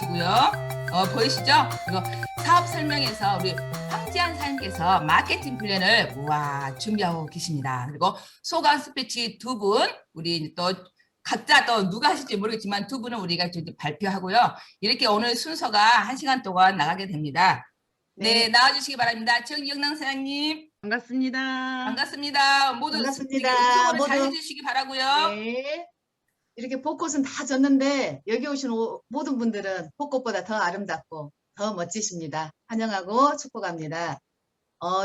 보이시고요. 보이시죠? 그리고 사업 설명에서 우리 황지한 사장님께서 마케팅 플랜을 준비하고 계십니다. 그리고 소감 스피치 두 분, 우리 또 각자 또 누가 하실지 모르겠지만 두 분은 우리가 발표하고요. 이렇게 오늘 순서가 1시간 동안 나가게 됩니다. 네, 네. 나와주시기 바랍니다. 정영랑 사장님. 반갑습니다. 반갑습니다. 모두 반갑습니다. 수고를 잘 모두. 해주시기 바라고요. 네. 이렇게 벚꽃은 다 졌는데 여기 오신 모든 분들은 벚꽃보다 더 아름답고 더 멋지십니다. 환영하고 축복합니다.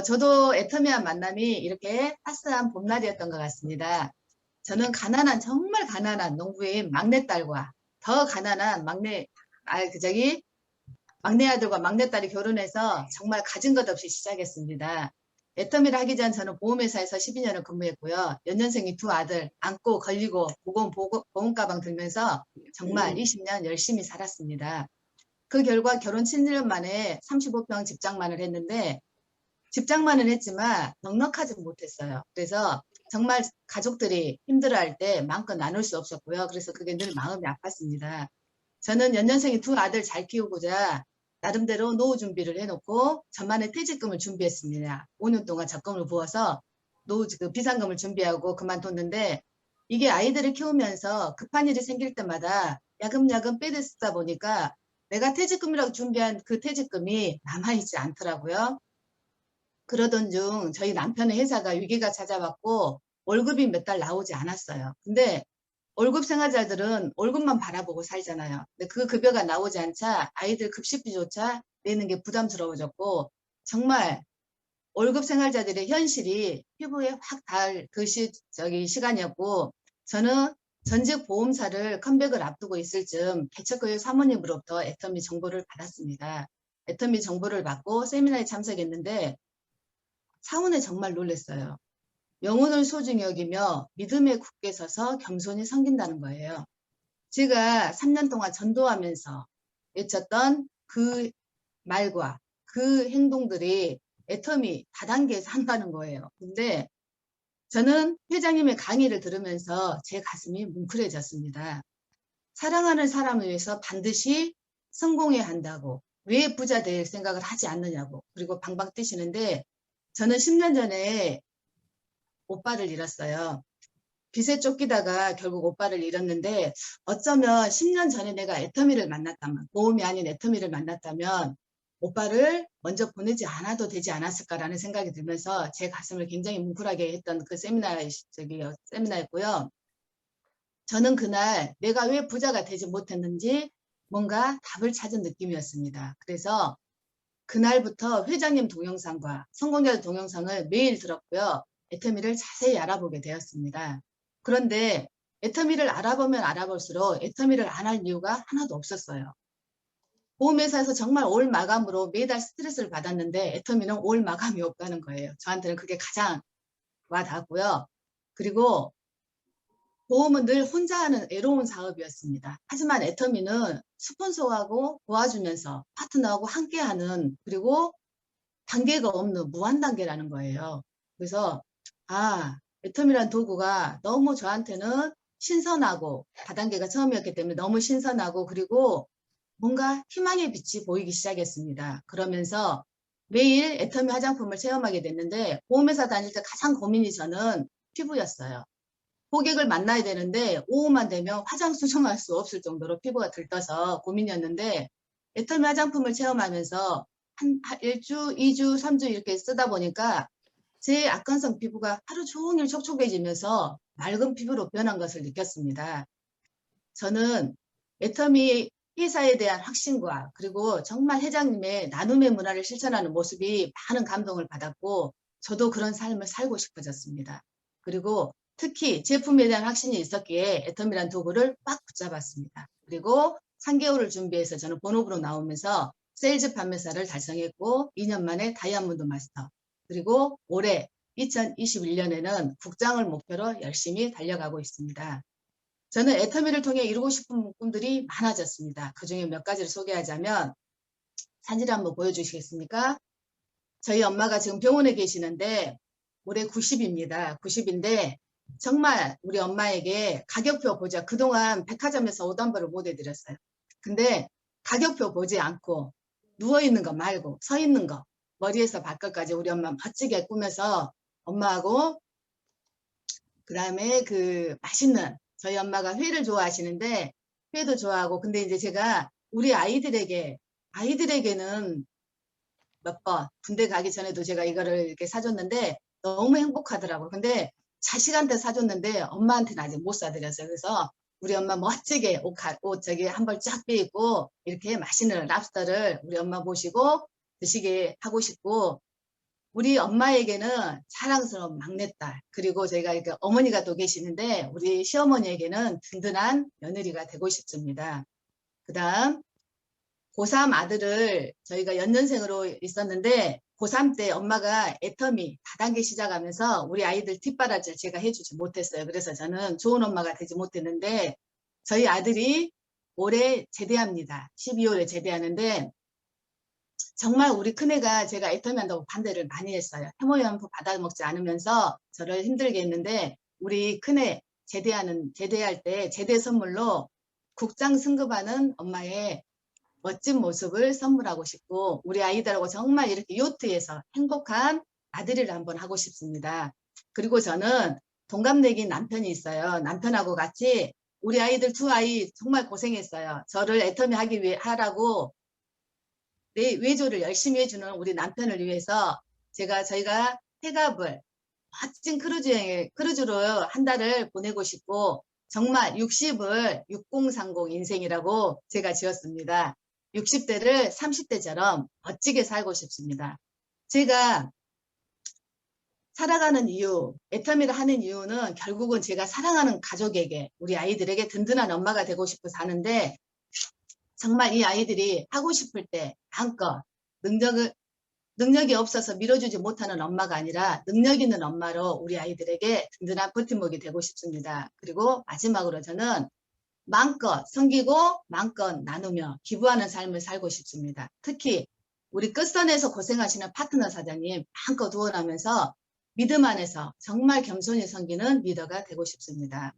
저도 애터미와 만남이 이렇게 따스한 봄날이었던 것 같습니다. 저는 정말 가난한 농부인 막내딸과 더 가난한 막내 아들과 막내딸이 결혼해서 정말 가진 것 없이 시작했습니다. 애터미를 하기 전 저는 보험회사에서 12년을 근무했고요. 연년생이 두 아들 안고 걸리고 보험 가방 들면서 정말 20년 열심히 살았습니다. 그 결과 결혼 7년 만에 35평 집장만을 했는데 집장만은 했지만 넉넉하지 못했어요. 그래서 정말 가족들이 힘들어할 때 마음껏 나눌 수 없었고요. 그래서 그게 늘 마음이 아팠습니다. 저는 연년생이 두 아들 잘 키우고자 나름대로 노후 준비를 해놓고 저만의 퇴직금을 준비했습니다. 5년 동안 적금을 부어서 비상금을 준비하고 그만뒀는데 이게 아이들을 키우면서 급한 일이 생길 때마다 야금야금 빼쓰다 보니까 내가 퇴직금이라고 준비한 그 퇴직금이 남아있지 않더라고요. 그러던 중 저희 남편의 회사가 위기가 찾아왔고 월급이 몇 달 나오지 않았어요. 근데 월급 생활자들은 월급만 바라보고 살잖아요. 근데 그 급여가 나오지 않자 아이들 급식비조차 내는 게 부담스러워졌고 정말 월급 생활자들의 현실이 피부에 확 닿을 시간이었고 저는 전직 보험사를 컴백을 앞두고 있을 즈음 개척교육 사모님으로부터 애터미 정보를 받았습니다. 애터미 정보를 받고 세미나에 참석했는데 사원에 정말 놀랐어요. 영혼을 소중히 여기며 믿음에 굳게 서서 겸손히 섬긴다는 거예요. 제가 3년 동안 전도하면서 외쳤던 그 말과 그 행동들이 애터미 다단계에서 한다는 거예요. 근데 저는 회장님의 강의를 들으면서 제 가슴이 뭉클해졌습니다. 사랑하는 사람을 위해서 반드시 성공해야 한다고 왜 부자 될 생각을 하지 않느냐고 그리고 방방 뛰시는데 저는 10년 전에 오빠를 잃었어요. 빚에 쫓기다가 결국 오빠를 잃었는데 어쩌면 10년 전에 내가 애터미를 만났다면 보험이 아닌 애터미를 만났다면 오빠를 먼저 보내지 않아도 되지 않았을까라는 생각이 들면서 제 가슴을 굉장히 뭉클하게 했던 그 세미나였고요. 저는 그날 내가 왜 부자가 되지 못했는지 뭔가 답을 찾은 느낌이었습니다. 그래서 그날부터 회장님 동영상과 성공자들 동영상을 매일 들었고요. 애터미를 자세히 알아보게 되었습니다. 그런데 애터미를 알아보면 알아볼수록 애터미를 안 할 이유가 하나도 없었어요. 보험회사에서 정말 올 마감으로 매달 스트레스를 받았는데 애터미는 올 마감이 없다는 거예요. 저한테는 그게 가장 와닿았고요. 그리고 보험은 늘 혼자 하는 애로운 사업이었습니다. 하지만 애터미는 스폰서하고 도와주면서 파트너하고 함께하는 그리고 단계가 없는 무한 단계라는 거예요. 그래서 애터미란 도구가 너무 저한테는 신선하고 다단계가 처음이었기 때문에 너무 신선하고 그리고 뭔가 희망의 빛이 보이기 시작했습니다. 그러면서 매일 애터미 화장품을 체험하게 됐는데 보험회사 다닐 때 가장 고민이 저는 피부였어요. 고객을 만나야 되는데 오후만 되면 화장 수정할 수 없을 정도로 피부가 들떠서 고민이었는데 애터미 화장품을 체험하면서 한 1주, 2주, 3주 이렇게 쓰다 보니까 제 악건성 피부가 하루 종일 촉촉해지면서 맑은 피부로 변한 것을 느꼈습니다. 저는 애터미 회사에 대한 확신과 그리고 정말 회장님의 나눔의 문화를 실천하는 모습이 많은 감동을 받았고 저도 그런 삶을 살고 싶어졌습니다. 그리고 특히 제품에 대한 확신이 있었기에 애터미란 도구를 꽉 붙잡았습니다. 그리고 3개월을 준비해서 저는 본업으로 나오면서 세일즈 판매사를 달성했고 2년 만에 다이아몬드 마스터 그리고 올해 2021년에는 국장을 목표로 열심히 달려가고 있습니다. 저는 애터미를 통해 이루고 싶은 꿈들이 많아졌습니다. 그중에 몇 가지를 소개하자면 사진을 한번 보여주시겠습니까? 저희 엄마가 지금 병원에 계시는데 올해 90입니다. 90인데 정말 우리 엄마에게 가격표 보자. 그동안 백화점에서 옷 한 벌을 못 해드렸어요. 근데 가격표 보지 않고 누워있는 거 말고 서 있는 거 머리에서 발끝까지 우리 엄마 멋지게 꾸며서 엄마하고 그다음에 그 맛있는 저희 엄마가 회를 좋아하시는데 회도 좋아하고 근데 이제 제가 우리 아이들에게는 몇 번 군대 가기 전에도 제가 이거를 이렇게 사줬는데 너무 행복하더라고요. 근데 자식한테 사줬는데 엄마한테는 아직 못 사드렸어요. 그래서 우리 엄마 멋지게 옷 저기 한 벌 쫙 빼입고 이렇게 맛있는 랍스터를 우리 엄마 모시고 드시게 하고 싶고 우리 엄마에게는 자랑스러운 막내딸 그리고 저희가 이렇게 어머니가 또 계시는데 우리 시어머니에게는 든든한 며느리가 되고 싶습니다. 그 다음 고3 아들을 저희가 연년생으로 있었는데 고3 때 엄마가 애터미 다단계 시작하면서 우리 아이들 뒷바라지를 제가 해주지 못했어요. 그래서 저는 좋은 엄마가 되지 못했는데 저희 아들이 올해 제대합니다. 12월에 제대하는데 정말 우리 큰애가 제가 애터미 한다고 반대를 많이 했어요. 해모연프 받아먹지 않으면서 저를 힘들게 했는데 우리 큰애 제대할 때 제대 선물로 국장 승급하는 엄마의 멋진 모습을 선물하고 싶고 우리 아이들하고 정말 이렇게 요트에서 행복한 아들을 한번 하고 싶습니다. 그리고 저는 동갑내기 남편이 있어요. 남편하고 같이 우리 아이들 두 아이 정말 고생했어요. 저를 애터미 하라고 외조를 열심히 해주는 우리 남편을 위해서 저희가 태갑을 멋진 크루즈로 한 달을 보내고 싶고 정말 60을 6030 인생이라고 제가 지었습니다. 60대를 30대처럼 멋지게 살고 싶습니다. 제가 살아가는 이유, 애터미를 하는 이유는 결국은 제가 사랑하는 가족에게 우리 아이들에게 든든한 엄마가 되고 싶어 사는데 정말 이 아이들이 하고 싶을 때 마음껏 능력이 없어서 밀어주지 못하는 엄마가 아니라 능력 있는 엄마로 우리 아이들에게 든든한 버팀목이 되고 싶습니다. 그리고 마지막으로 저는 마음껏 섬기고 마음껏 나누며 기부하는 삶을 살고 싶습니다. 특히 우리 끝선에서 고생하시는 파트너 사장님 마음껏 후원하면서 믿음 안에서 정말 겸손히 섬기는 리더가 되고 싶습니다.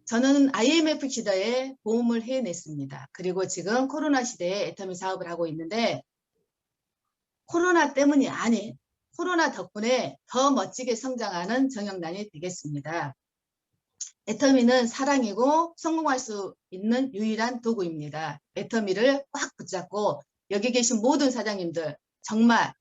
저는 IMF 시대에 보험을 해냈습니다. 그리고 지금 코로나 시대에 애터미 사업을 하고 있는데 코로나 때문이 아닌 코로나 덕분에 더 멋지게 성장하는 정영란이 되겠습니다. 애터미는 사랑이고 성공할 수 있는 유일한 도구입니다. 애터미를 꽉 붙잡고 여기 계신 모든 사장님들 정말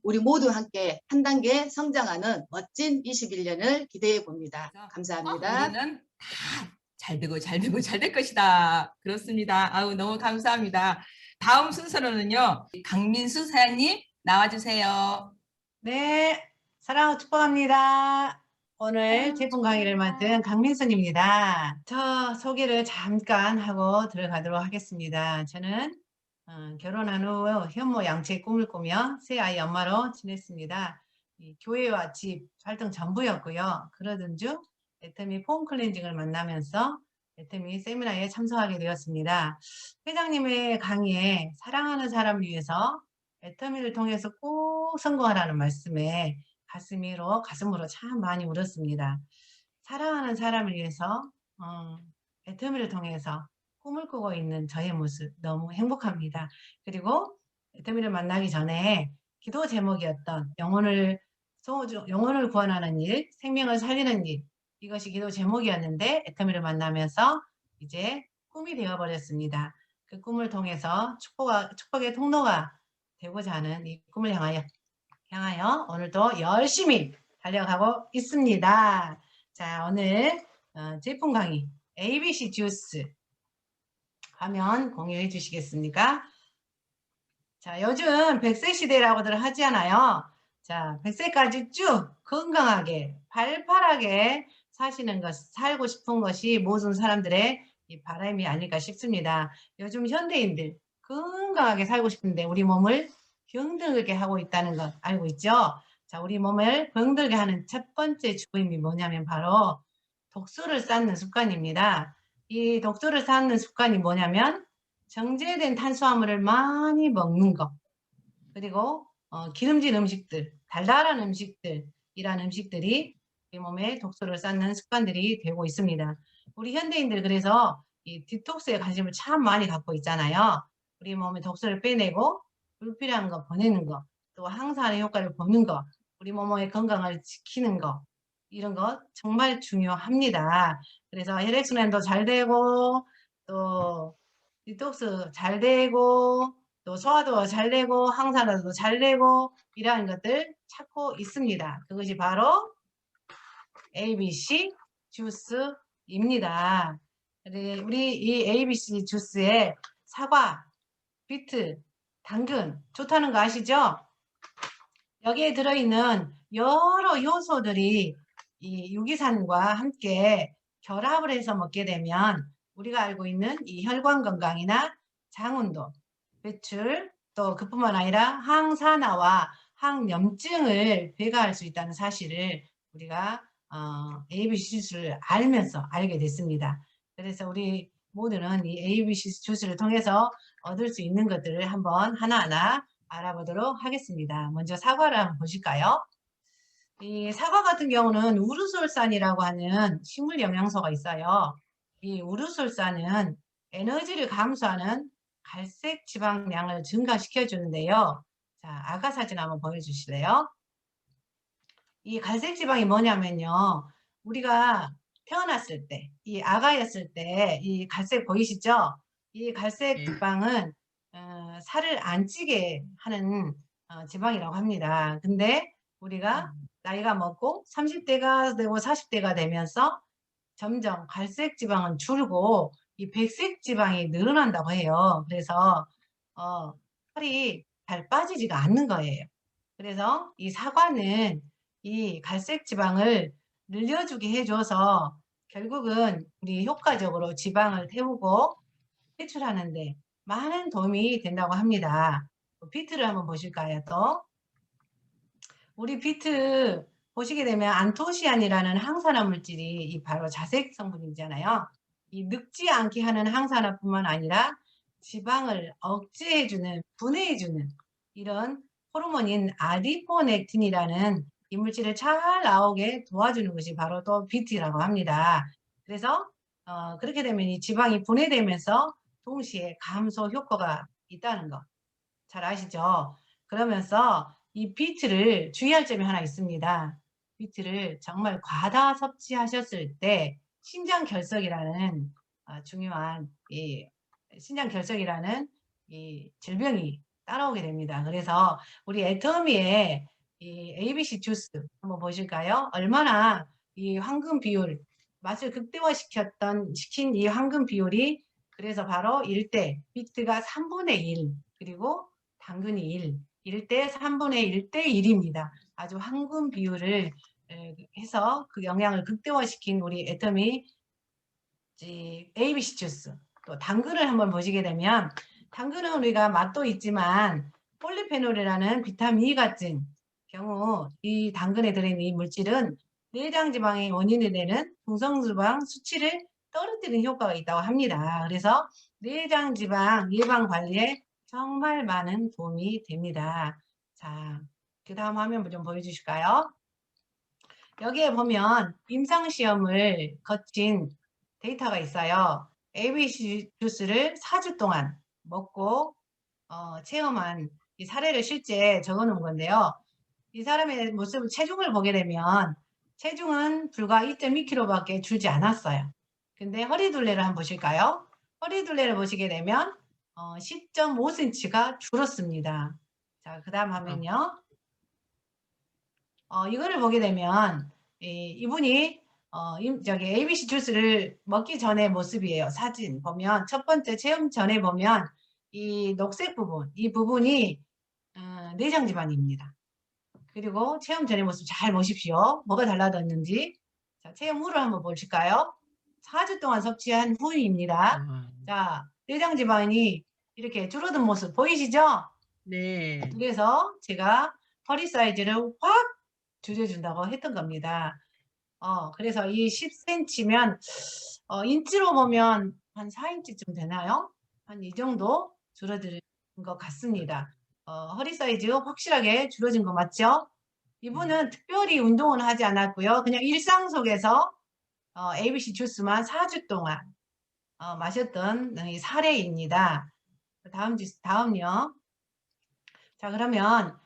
우리 모두 함께 한 단계 성장하는 멋진 21년을 기대해 봅니다. 감사합니다. 우리는 다 잘 되고 잘 되고 잘 될 것이다. 그렇습니다. 아우 너무 감사합니다. 다음 순서로는요. 강민수 사장님 나와주세요. 네, 사랑하고 축복합니다. 오늘 제품 강의를 맡은 강민선입니다. 저 소개를 잠깐 하고 들어가도록 하겠습니다. 저는 결혼한 후 현모 양체의 꿈을 꾸며 새 아이 엄마로 지냈습니다. 교회와 집 활동 전부였고요. 그러던 중 애터미 폼 클렌징을 만나면서 애터미 세미나에 참석하게 되었습니다. 회장님의 강의에 사랑하는 사람을 위해서 애터미를 통해서 꼭 성공하라는 말씀에 가슴으로 참 많이 울었습니다. 사랑하는 사람을 위해서 애터미를 통해서 꿈을 꾸고 있는 저의 모습 너무 행복합니다. 그리고 애터미를 만나기 전에 기도 제목이었던 영혼을 구원하는 일, 생명을 살리는 일, 이것이 기도 제목이었는데 애터미를 만나면서 이제 꿈이 되어버렸습니다. 그 꿈을 통해서 축복의 통로가 되고자 하는 이 꿈을 향하여 오늘도 열심히 달려가고 있습니다. 자, 오늘 제품 강의 ABC 주스 화면 공유해 주시겠습니까? 자, 요즘 100세 시대라고들 하잖아요. 자, 100세까지 쭉 건강하게 팔팔하게 살고 싶은 것이 모든 사람들의 이 바람이 아닐까 싶습니다. 요즘 현대인들 건강하게 살고 싶은데 우리 몸을 병들게 하고 있다는 것 알고 있죠? 자, 우리 몸을 병들게 하는 첫 번째 주범이 뭐냐면 바로 독소를 쌓는 습관입니다. 이 독소를 쌓는 습관이 뭐냐면 정제된 탄수화물을 많이 먹는 것, 그리고 기름진 음식들, 달달한 음식들, 이런 음식들이 우리 몸에 독소를 쌓는 습관들이 되고 있습니다. 우리 현대인들 그래서 이 디톡스에 관심을 참 많이 갖고 있잖아요. 우리 몸에 독소를 빼내고 불필요한 거 보내는 거, 또 항산화의 효과를 보는 거, 우리 몸의 건강을 지키는 거, 이런 거 정말 중요합니다. 그래서 혈액순환도 잘 되고 또 디톡스 잘 되고 또 소화도 잘 되고 항산화도 잘 되고 이러한 것들 찾고 있습니다. 그것이 바로 ABC 주스입니다. 우리 이 ABC 주스에 사과, 비트, 당근 좋다는 거 아시죠? 여기에 들어있는 여러 요소들이 이 유기산과 함께 결합을 해서 먹게 되면 우리가 알고 있는 이 혈관 건강이나 장운동, 배출, 또 그뿐만 아니라 항산화와 항염증을 배가할 수 있다는 사실을 우리가 ABC 주스를 알면서 알게 됐습니다. 그래서 우리 모두는 이 ABC 주스를 통해서 얻을 수 있는 것들을 한번 하나하나 알아보도록 하겠습니다. 먼저 사과를 한번 보실까요? 이 사과 같은 경우는 우르솔산이라고 하는 식물 영양소가 있어요. 이 우르솔산은 에너지를 감소하는 갈색 지방량을 증가시켜 주는데요. 자, 아까 사진 한번 보여주실래요? 이 갈색 지방이 뭐냐면요. 우리가 태어났을 때, 이 아가였을 때 이 갈색 보이시죠? 이 갈색 지방은 살을 안 찌게 하는 지방이라고 합니다. 근데 우리가 나이가 먹고 30대가 되고 40대가 되면서 점점 갈색 지방은 줄고 이 백색 지방이 늘어난다고 해요. 그래서 살이 잘 빠지지가 않는 거예요. 그래서 이 사과는 이 갈색 지방을 늘려주게 해줘서 결국은 우리 효과적으로 지방을 태우고 배출하는데 많은 도움이 된다고 합니다. 비트를 한번 보실까요? 또 우리 비트 보시게 되면 안토시안이라는 항산화 물질이 이 바로 자색 성분이잖아요. 이 늙지 않게 하는 항산화뿐만 아니라 지방을 억제해주는, 분해해주는 이런 호르몬인 아디포넥틴이라는 이 물질을 잘 나오게 도와주는 것이 바로 또 비트라고 합니다. 그래서 그렇게 되면 이 지방이 분해되면서 동시에 감소 효과가 있다는 거 잘 아시죠? 그러면서 이 비트를 주의할 점이 하나 있습니다. 비트를 정말 과다 섭취하셨을 때 신장 결석이라는 중요한 이 신장 결석이라는 이 질병이 따라오게 됩니다. 그래서 우리 애터미의 이 ABC 주스 한번 보실까요? 얼마나 이 황금 비율 맛을 극대화시킨 이 황금 비율이 그래서 바로 1대 비트가 3분의 1 그리고 당근이 1대 3분의 1대 1입니다. 아주 황금 비율을 해서 그 영양을 극대화시킨 우리 애터미 ABC 주스. 또 당근을 한번 보시게 되면 당근은 우리가 맛도 있지만 폴리페놀이라는 비타민 E 같은 경우 이 당근에 들어있는 이 물질은 내장 지방의 원인이 되는 중성지방 수치를 떨어뜨리는 효과가 있다고 합니다. 그래서 내장 지방 예방 관리에 정말 많은 도움이 됩니다. 자, 그 다음 화면 좀 보여주실까요? 여기에 보면 임상시험을 거친 데이터가 있어요. ABC 주스를 4주 동안 먹고 체험한 이 사례를 실제 적어 놓은 건데요. 이 사람의 모습, 체중을 보게 되면 체중은 불과 2.2kg밖에 줄지 않았어요. 근데 허리둘레를 한번 보실까요? 허리둘레를 보시게 되면 10.5cm가 줄었습니다. 자, 그 다음 화면요. 이거를 보게 되면 이분이 저기 ABC 주스를 먹기 전의 모습이에요. 사진 보면 첫 번째 체험 전에 보면 이 녹색 부분, 이 부분이 내장 지방입니다. 그리고 체험 전의 모습 잘 보십시오. 뭐가 달라졌는지. 자, 체험 후를 한번 보실까요? 4주 동안 섭취한 후입니다. 자, 내장 지방이 이렇게 줄어든 모습 보이시죠? 네. 그래서 제가 허리 사이즈를 확 줄여준다고 했던 겁니다. 그래서 이 10cm면 인치로 보면 한 4인치쯤 되나요? 한 이 정도 줄어드는 것 같습니다. 허리 사이즈 확실하게 줄어진 거 맞죠? 이분은 특별히 운동은 하지 않았고요. 그냥 일상 속에서 ABC 주스만 4주 동안 마셨던 이 사례입니다. 다음요. 자, 그러면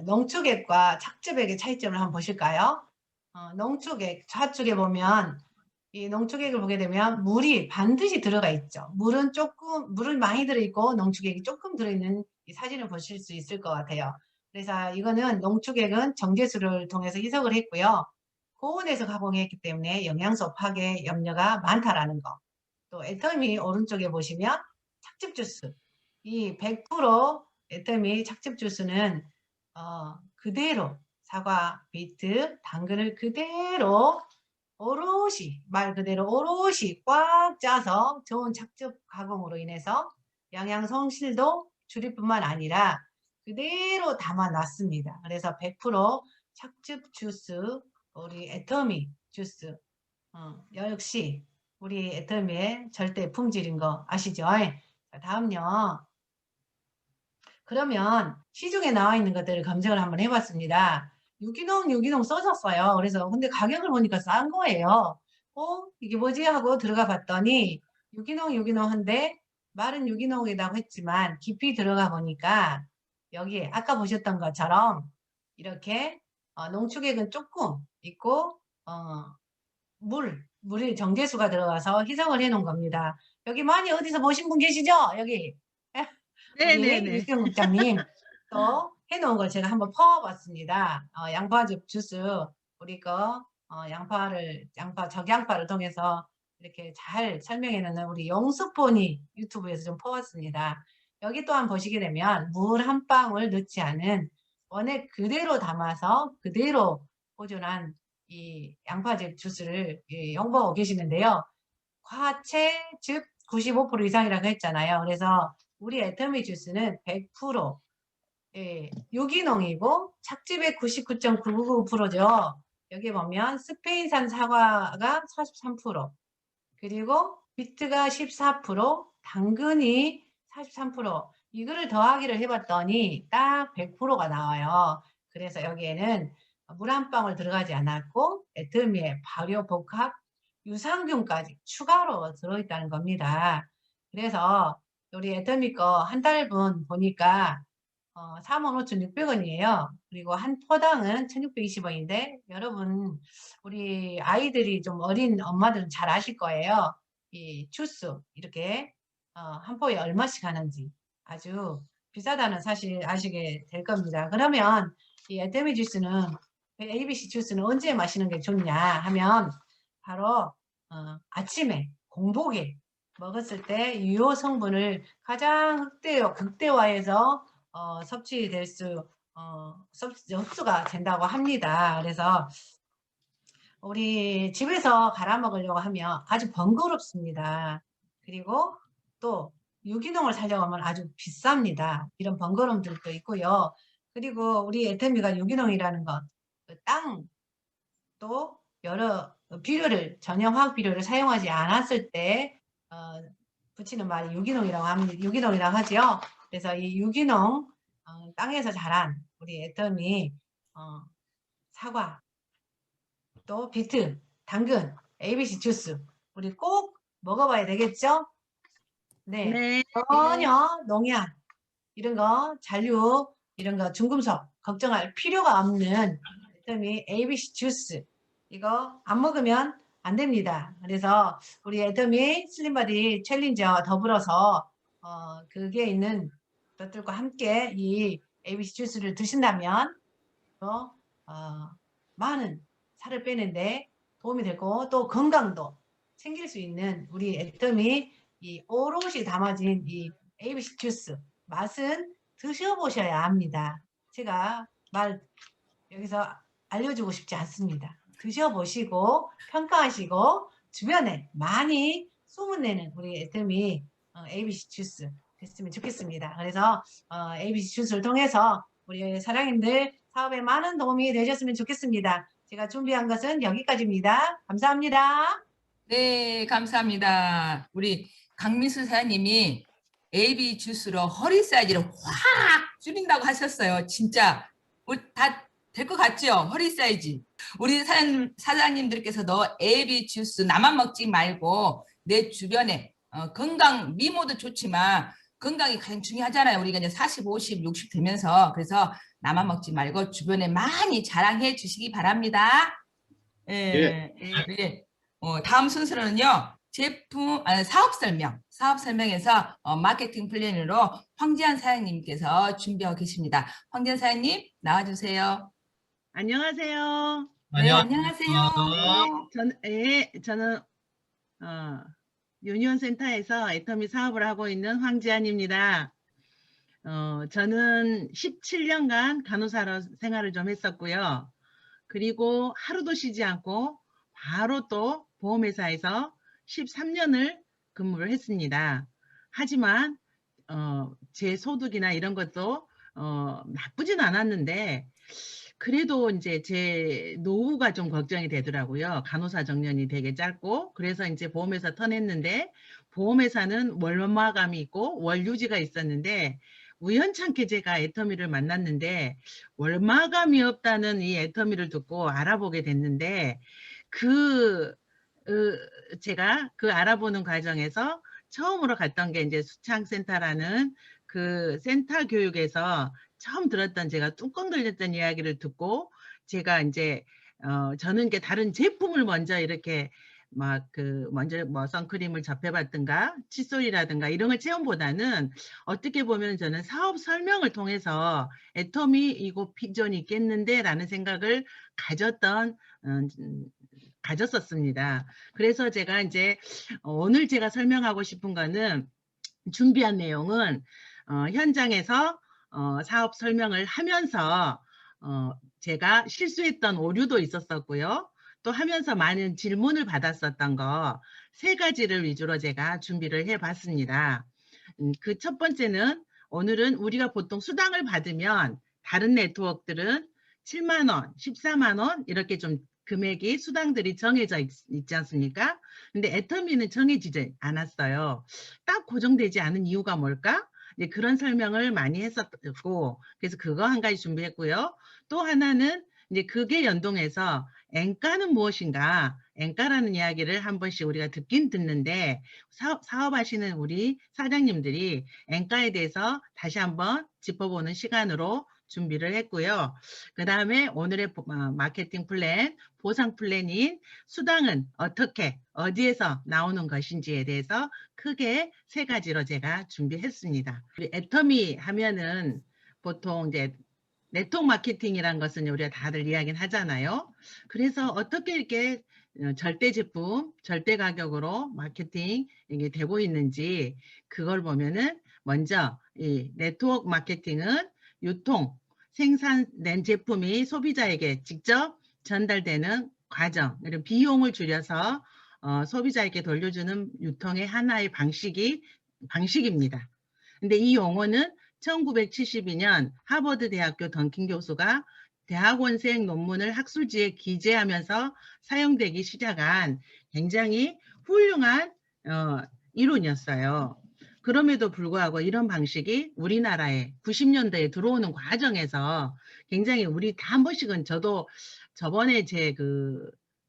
농축액과 착즙액의 차이점을 한번 보실까요? 농축액 좌측에 보면 이 농축액을 보게 되면 물이 반드시 들어가 있죠. 물은 많이 들어있고 농축액이 조금 들어있는 이 사진을 보실 수 있을 것 같아요. 그래서 이거는 농축액은 정제수를 통해서 희석을 했고요. 고온에서 가공했기 때문에 영양소 파괴 염려가 많다라는 거. 또 애터미 오른쪽에 보시면 착즙 주스. 이 100% 애터미 착즙 주스는 그대로 사과, 비트, 당근을 그대로 오롯이 말 그대로 오롯이 꽉 짜서 좋은 착즙 가공으로 인해서 영양 손실도 줄일 뿐만 아니라 그대로 담아 놨습니다. 그래서 100% 착즙 주스 우리 애터미 주스 역시 우리 애터미의 절대 품질인 거 아시죠? 자, 다음요. 그러면 시중에 나와 있는 것들을 검색을 한번 해봤습니다. 유기농 써졌어요. 그래서 근데 가격을 보니까 싼 거예요. 이게 뭐지 하고 들어가 봤더니 유기농한데 말은 유기농이라고 했지만 깊이 들어가 보니까 여기에 아까 보셨던 것처럼 이렇게 농축액은 조금 있고 물이 정제수가 들어가서 희석을 해 놓은 겁니다. 여기 많이 어디서 보신 분 계시죠? 여기 우리 네네네. 유수영 국장님 또 해놓은 걸 제가 한번 퍼봤습니다. 양파즙 주스 우리 거 적양파를 통해서 이렇게 잘 설명해 놓는 우리 영수포니 유튜브에서 좀 퍼왔습니다. 여기 또한 보시게 되면 물 한 방울 넣지 않은 원액 그대로 담아서 그대로 보존한 이 양파즙 주스를 홍보하고 계시는데요. 과체즙 95% 이상이라고 했잖아요. 그래서 우리 애터미 주스는 100% 유기농이고 착즙액 99.999%죠. 여기 보면 스페인산 사과가 43%, 그리고 비트가 14%, 당근이 43%. 이거를 더하기를 해봤더니 딱 100%가 나와요. 그래서 여기에는 물 한 방울 들어가지 않았고 애터미의 발효 복합 유산균까지 추가로 들어있다는 겁니다. 그래서 우리 애터미 거 한 달분 보니까 45,600원이에요. 그리고 한 포당은 1,620원인데 여러분 우리 아이들이 좀 어린 엄마들은 잘 아실 거예요. 이 주스 이렇게 한 포에 얼마씩 하는지 아주 비싸다는 사실 아시게 될 겁니다. 그러면 이 애터미 주스는 ABC 주스는 언제 마시는 게 좋냐 하면 바로 아침에 공복에 먹었을 때 유효 성분을 가장 극대화해서 섭취될 흡수가 된다고 합니다. 그래서 우리 집에서 갈아 먹으려고 하면 아주 번거롭습니다. 그리고 또 유기농을 사려고 하면 아주 비쌉니다. 이런 번거로움들도 있고요. 그리고 우리 애터미가 유기농이라는 것, 땅도 여러 비료를 전형 화학 비료를 사용하지 않았을 때 붙이는 말이 유기농이라고 합니다. 유기농이라고 하죠. 그래서 이 유기농 땅에서 자란 우리 애터미 사과 또 비트, 당근, ABC 주스 우리 꼭 먹어봐야 되겠죠? 네. 네. 전혀 농약 이런 거 잔류 이런 거 중금속 걱정할 필요가 없는 애터미 ABC 주스 이거 안 먹으면 안 됩니다. 그래서 우리 애터미 슬림바디 챌린저와 더불어서 그게 있는 것들과 함께 이 ABC 주스를 드신다면 또 많은 살을 빼는데 도움이 되고 또 건강도 챙길 수 있는 우리 애터미 이 오롯이 담아진 이 ABC 주스 맛은 드셔보셔야 합니다. 제가 여기서 알려주고 싶지 않습니다. 드셔보시고 평가하시고 주변에 많이 소문내는 우리 애터미 ABC 주스 됐으면 좋겠습니다. 그래서 ABC 주스를 통해서 우리 사랑님들 사업에 많은 도움이 되셨으면 좋겠습니다. 제가 준비한 것은 여기까지입니다. 감사합니다. 네, 감사합니다. 우리 강민수 사장님이 AB 주스로 허리 사이즈를 확 줄인다고 하셨어요. 진짜 다 될 것 같죠? 허리 사이즈. 우리 사장님들께서도 AB 주스 나만 먹지 말고 내 주변에 건강 미모도 좋지만 건강이 가장 중요하잖아요. 우리가 이제 40, 50, 60 되면서. 그래서 나만 먹지 말고 주변에 많이 자랑해 주시기 바랍니다. 예. 예. 다음 순서는요. 사업 설명에서 마케팅 플랜으로 황지한 사장님께서 준비하고 계십니다. 황지한 사장님 나와주세요. 안녕하세요. 네, 안녕하세요. 저는 유니온 센터에서 애터미 사업을 하고 있는 황지안입니다. 저는 17년간 간호사로 생활을 좀 했었고요. 그리고 하루도 쉬지 않고 바로 또 보험회사에서 13년을 근무를 했습니다. 하지만 제 소득이나 이런 것도 나쁘진 않았는데 그래도 이제 제 노후가 좀 걱정이 되더라고요. 간호사 정년이 되게 짧고 그래서 이제 보험회사 턴했는데 보험회사는 월마감이 있고 월유지가 있었는데 우연찮게 제가 애터미를 만났는데 월마감이 없다는 이 애터미를 듣고 알아보게 됐는데 제가 그 알아보는 과정에서 처음으로 갔던 게 이제 수창센터라는 그 센터 교육에서 처음 들었던 제가 뚜껑 들렸던 이야기를 듣고 제가 이제 저는 게 다른 제품을 먼저 이렇게 먼저 뭐 선크림을 접해봤든가 칫솔이라든가 이런 걸 체험보다는 어떻게 보면 저는 사업 설명을 통해서 애터미 이거 비전이 있겠는데 라는 생각을 가졌었습니다. 그래서 제가 이제 오늘 제가 설명하고 싶은 거는 준비한 내용은 현장에서 사업 설명을 하면서 제가 실수했던 오류도 있었었고요. 또 하면서 많은 질문을 받았었던 거 3가지를 위주로 제가 준비를 해봤습니다. 그 첫 번째는 오늘은 우리가 보통 수당을 받으면 다른 네트워크들은 7만 원, 14만 원 이렇게 좀 금액이 수당들이 정해져 있지 않습니까? 근데 애터미는 정해지지 않았어요. 딱 고정되지 않은 이유가 뭘까? 이제 그런 설명을 많이 했었고 그래서 그거 한 가지 준비했고요. 또 하나는 이제 그게 연동해서 엔가는 무엇인가? 엔가라는 이야기를 한 번씩 우리가 듣긴 듣는데 사업하시는 우리 사장님들이 엔가에 대해서 다시 한번 짚어보는 시간으로 준비를 했고요. 그 다음에 오늘의 마케팅 플랜, 보상 플랜인 수당은 어떻게, 어디에서 나오는 것인지에 대해서 크게 3가지로 제가 준비했습니다. 우리 애터미 하면은 보통 이제 네트워크 마케팅이란 것은 우리가 다들 이야기는 하잖아요. 그래서 어떻게 이렇게 절대 제품, 절대 가격으로 마케팅 이게 되고 있는지 그걸 보면은 먼저 이 네트워크 마케팅은 유통, 생산된 제품이 소비자에게 직접 전달되는 과정, 이런 비용을 줄여서 소비자에게 돌려주는 유통의 하나의 방식입니다. 근데 이 용어는 1972년 하버드 대학교 던킨 교수가 대학원생 논문을 학술지에 기재하면서 사용되기 시작한 굉장히 훌륭한 이론이었어요. 그럼에도 불구하고 이런 방식이 우리나라에 90년대에 들어오는 과정에서 굉장히 우리 다 한 번씩은 저도 저번에 제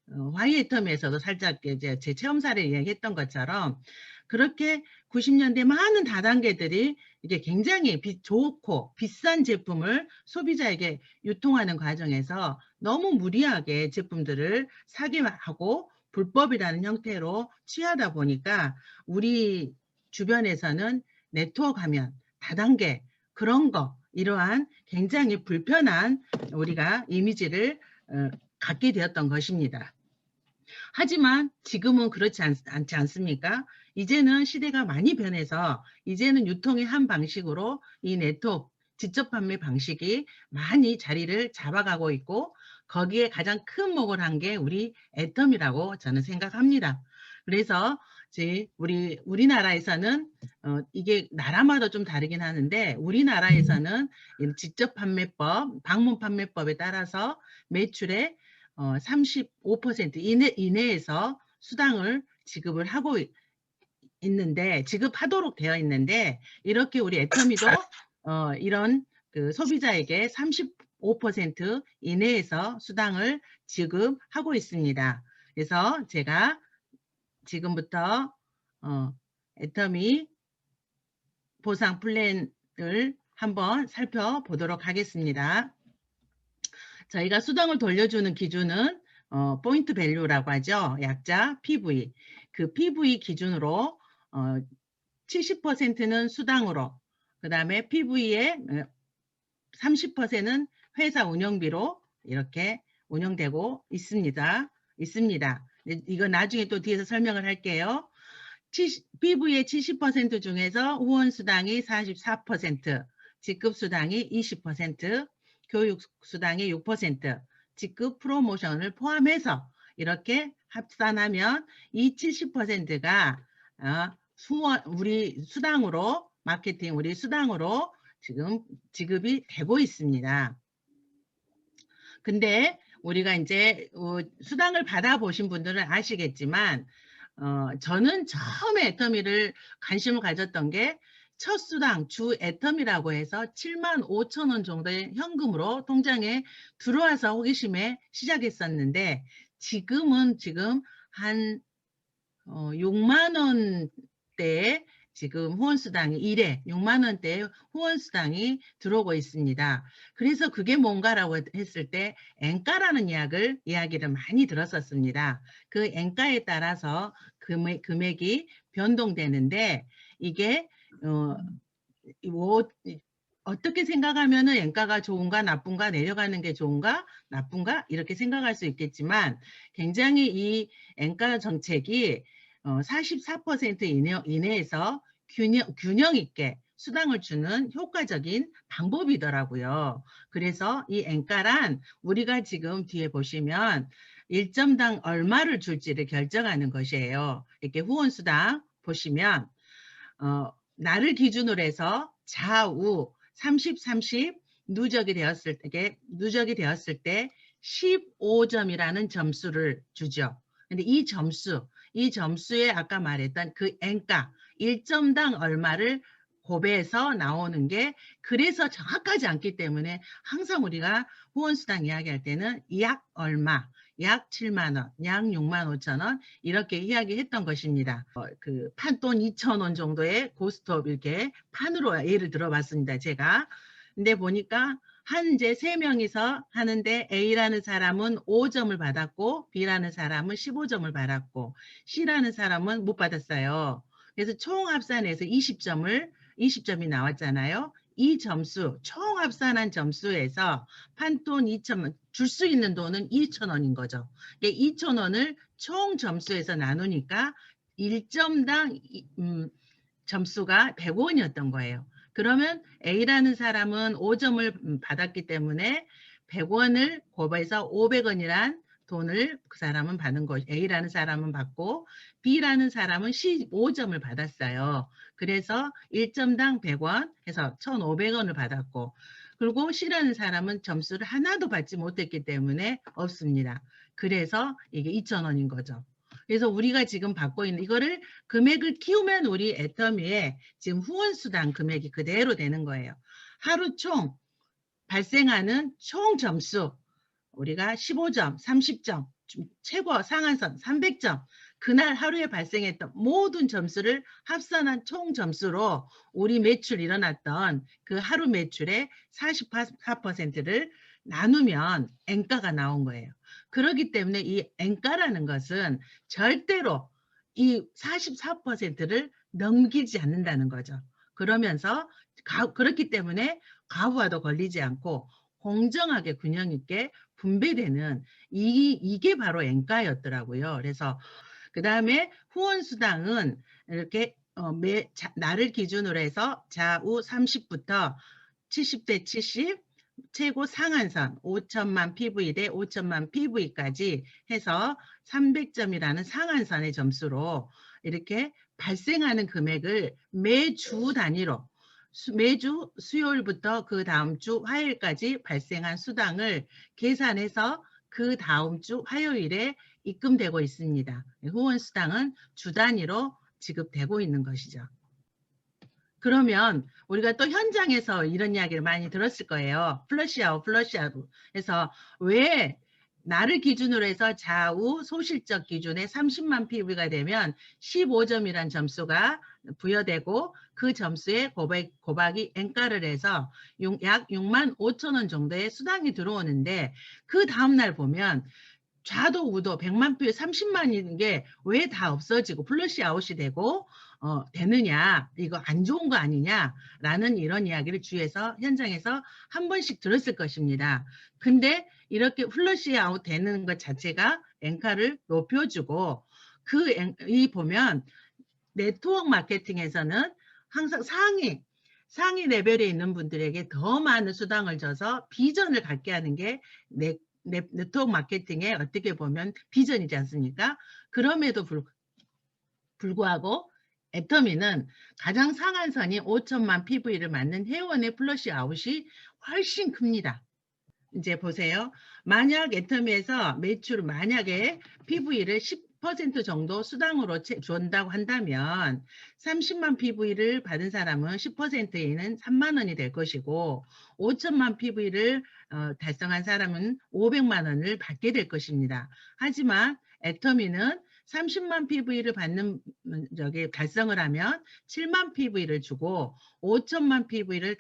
화이애텀에서도 살짝 이제 제 체험 사례를 이야기했던 것처럼 그렇게 90년대 많은 다단계들이 이게 굉장히 좋고 비싼 제품을 소비자에게 유통하는 과정에서 너무 무리하게 제품들을 사게 하고 불법이라는 형태로 취하다 보니까 우리 주변에서는 네트워크 하면 다단계 그런 거 이러한 굉장히 불편한 우리가 이미지를 갖게 되었던 것입니다. 하지만 지금은 그렇지 않지 않습니까? 이제는 시대가 많이 변해서 이제는 유통의 한 방식으로 이 네트워크 직접 판매 방식이 많이 자리를 잡아가고 있고 거기에 가장 큰 목을 한 게 우리 애텀이라고 저는 생각합니다. 그래서 우리나라에서는 이게 나라마다 좀 다르긴 하는데 우리나라에서는 직접 판매법, 방문 판매법에 따라서 매출의 35% 이내에서 수당을 지급을 하고 지급하도록 되어 있는데 이렇게 우리 애터미도 이런 소비자에게 35% 이내에서 수당을 지급하고 있습니다. 그래서 제가 지금부터 애터미 보상 플랜을 한번 살펴보도록 하겠습니다. 저희가 수당을 돌려주는 기준은 포인트 밸류라고 하죠. 약자 PV. 그 PV 기준으로 70%는 수당으로, 그 다음에 PV의 30%는 회사 운영비로 이렇게 운영되고 있습니다. 이거 나중에 또 뒤에서 설명을 할게요. PV의 70% 중에서 후원수당이 44%, 직급수당이 20%, 교육수당이 6%, 직급 프로모션을 포함해서 이렇게 합산하면 이 70%가 우리 수당으로, 마케팅 우리 수당으로 지금 지급이 되고 있습니다. 근데 우리가 이제 수당을 받아보신 분들은 아시겠지만 저는 처음에 애터미를 관심을 가졌던 게 첫 수당 주 애터미라고 해서 75,000원 정도의 현금으로 통장에 들어와서 호기심에 시작했었는데 지금 한 6만 원대에 지금 후원수당이 1회 6만 원대의 후원수당이 들어오고 있습니다. 그래서 그게 뭔가라고 했을 때 엔가라는 이야기를 많이 들었었습니다. 그 엔가에 따라서 금액이 변동되는데 이게 어떻게 생각하면은 엔가가 좋은가 나쁜가, 내려가는 게 좋은가 나쁜가 이렇게 생각할 수 있겠지만 굉장히 이 엔가 정책이 44% 이내에서 균형 있게 수당을 주는 효과적인 방법이더라고요. 그래서 이 엔가란 우리가 지금 뒤에 보시면 1점당 얼마를 줄지를 결정하는 것이에요. 이렇게 후원수당 보시면 나를 기준으로 해서 좌우 30, 30 누적이 되었을 때 15점이라는 점수를 주죠. 근데 이 점수에 아까 말했던 그 엔가 1점당 얼마를 곱해서 나오는 게 그래서 정확하지 않기 때문에 항상 우리가 후원수당 이야기할 때는 약 얼마, 약 7만 원, 약 6만 5천 원 이렇게 이야기했던 것입니다. 그 판돈 2,000원 정도의 고스톱 이렇게 판으로 예를 들어봤습니다. 제가. 근데 보니까 이제 3명이서 하는데 A라는 사람은 5점을 받았고 B라는 사람은 15점을 받았고 C라는 사람은 못 받았어요. 그래서 총 합산해서 20점이 나왔잖아요. 이 점수, 총 합산한 점수에서 판돈 2,000원, 줄 수 있는 돈은 2,000원인 거죠. 2,000원을 총 점수에서 나누니까 1점당 점수가 100원이었던 거예요. 그러면 A라는 사람은 5점을 받았기 때문에 100원을 곱해서 500원이란 돈을 그 사람은 받은 거, A라는 사람은 받고 B라는 사람은 15점을 받았어요. 그래서 1점당 100원 해서 1,500원을 받았고 그리고 C라는 사람은 점수를 하나도 받지 못했기 때문에 없습니다. 그래서 이게 2,000원인 거죠. 그래서 우리가 지금 받고 있는 이거를 금액을 키우면 우리 애터미에 지금 후원수당 금액이 그대로 되는 거예요. 하루 총 발생하는 총 점수 우리가 15점, 30점, 최고 상한선 300점 그날 하루에 발생했던 모든 점수를 합산한 총 점수로 우리 매출 일어났던 그 하루 매출의 44%를 나누면 엔가가 나온 거예요. 그렇기 때문에 이 엔가라는 것은 절대로 이 44%를 넘기지 않는다는 거죠. 그러면서 그렇기 때문에 과부하도 걸리지 않고 공정하게 균형 있게 분배되는 이게 바로 엔가였더라고요. 그래서 그 다음에 후원수당은 이렇게 나를 기준으로 해서 좌우 30부터 70대 70 최고 상한선 5천만 PV 대 5천만 PV까지 해서 300점이라는 상한선의 점수로 이렇게 발생하는 금액을 매주 단위로 매주 수요일부터 그 다음 주 화요일까지 발생한 수당을 계산해서 그 다음 주 화요일에 입금되고 있습니다. 후원수당은 주 단위로 지급되고 있는 것이죠. 그러면 우리가 또 현장에서 이런 이야기를 많이 들었을 거예요. 플러시아웃. 그래서 왜 나를 기준으로 해서 좌우 소실적 기준에 30만 PV가 되면 15점이란 점수가 부여되고 그 점수에 곱하기 N가를 해서 약 6만 5천 원 정도의 수당이 들어오는데 그 다음날 보면 좌도 우도 100만 PV 30만인 게 왜 다 없어지고 플러시 아웃이 되고 되느냐, 이거 안 좋은 거 아니냐라는 이런 이야기를 주위에서 현장에서 한 번씩 들었을 것입니다. 근데 이렇게 플러시 아웃 되는 것 자체가 N가를 높여주고 이 보면 네트워크 마케팅에서는 항상 상위 레벨에 있는 분들에게 더 많은 수당을 줘서 비전을 갖게 하는 게 네트워크 마케팅의 어떻게 보면 비전이지 않습니까? 그럼에도 불구하고 애터미는 가장 상한선이 5천만 PV를 맞는 회원의 플러시 아웃이 훨씬 큽니다. 이제 보세요. 만약 애터미에서 만약에 PV를 10% 정도 수당으로 준다고 한다면 30만 PV를 받은 사람은 10%에는 3만 원이 될 것이고 5천만 PV를 달성한 사람은 500만 원을 받게 될 것입니다. 하지만 애터미는 30만 PV를 달성을 하면 7만 PV를 주고 5천만 PV를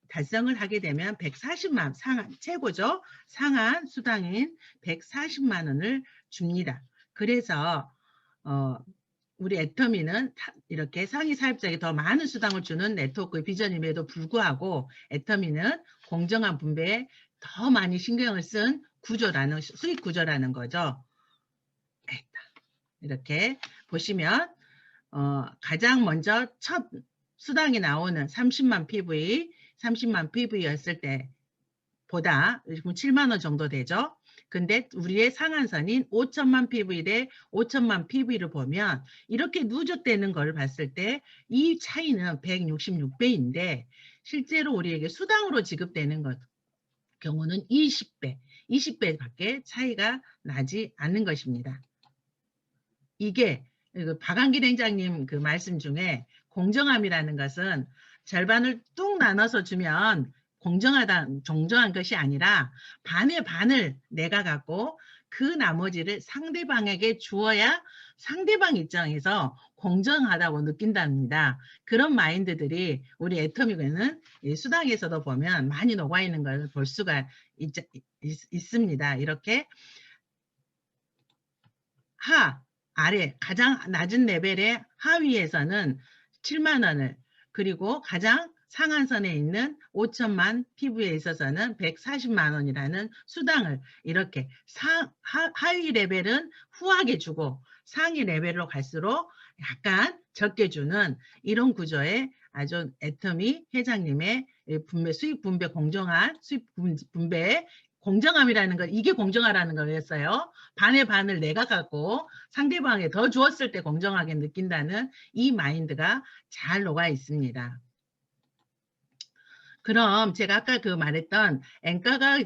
달성을 하게 되면 140만 최고죠. 상한 수당인 140만 원을 줍니다. 그래서 우리 애터미는 이렇게 상위 사업자에게 더 많은 수당을 주는 네트워크 비전임에도 불구하고 애터미는 공정한 분배에 더 많이 신경을 쓴 수익 구조라는 거죠. 이렇게 보시면 가장 먼저 첫 수당이 나오는 30만 PV였을 때보다 7만 원 정도 되죠. 근데 우리의 상한선인 5천만 PV 대 5천만 PV를 보면 이렇게 누적되는 걸 봤을 때 이 차이는 166배인데 실제로 우리에게 수당으로 지급되는 경우는 20배밖에 차이가 나지 않는 것입니다. 이게 박한길 행장님 그 말씀 중에 공정함이라는 것은 절반을 뚝 나눠서 주면 정정한 것이 아니라 반의 반을 내가 갖고 그 나머지를 상대방에게 주어야 상대방 입장에서 공정하다고 느낀답니다. 그런 마인드들이 우리 애터미는 수당에서도 보면 많이 녹아있는 걸 볼 수가 있습니다. 이렇게 아래 가장 낮은 레벨의 하위에서는 7만 원을 그리고 가장 상한선에 있는 5천만 PV에 있어서는 140만 원이라는 수당을 이렇게 하위 레벨은 후하게 주고 상위 레벨로 갈수록 약간 적게 주는 이런 구조의 아주 애터미 회장님의 수익 분배 공정한 수익 분배 공정함이라는 걸 이게 공정하라는 거였어요. 반의 반을 내가 갖고 상대방에 더 주었을 때 공정하게 느낀다는 이 마인드가 잘 녹아 있습니다. 그럼 제가 아까 말했던 N가가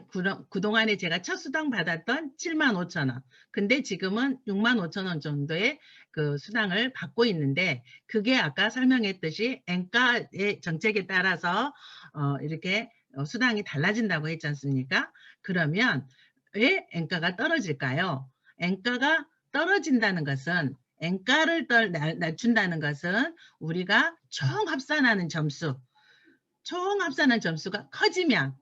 그동안에 제가 첫 수당 받았던 7만 5천 원. 근데 지금은 6만 5천 원 정도의 그 수당을 받고 있는데 그게 아까 설명했듯이 N가의 정책에 따라서 이렇게 수당이 달라진다고 했지 않습니까? 그러면 왜 N가가 떨어질까요? N가가 떨어진다는 것은 N가를 낮춘다는 것은 우리가 총 합산하는 점수가 커지면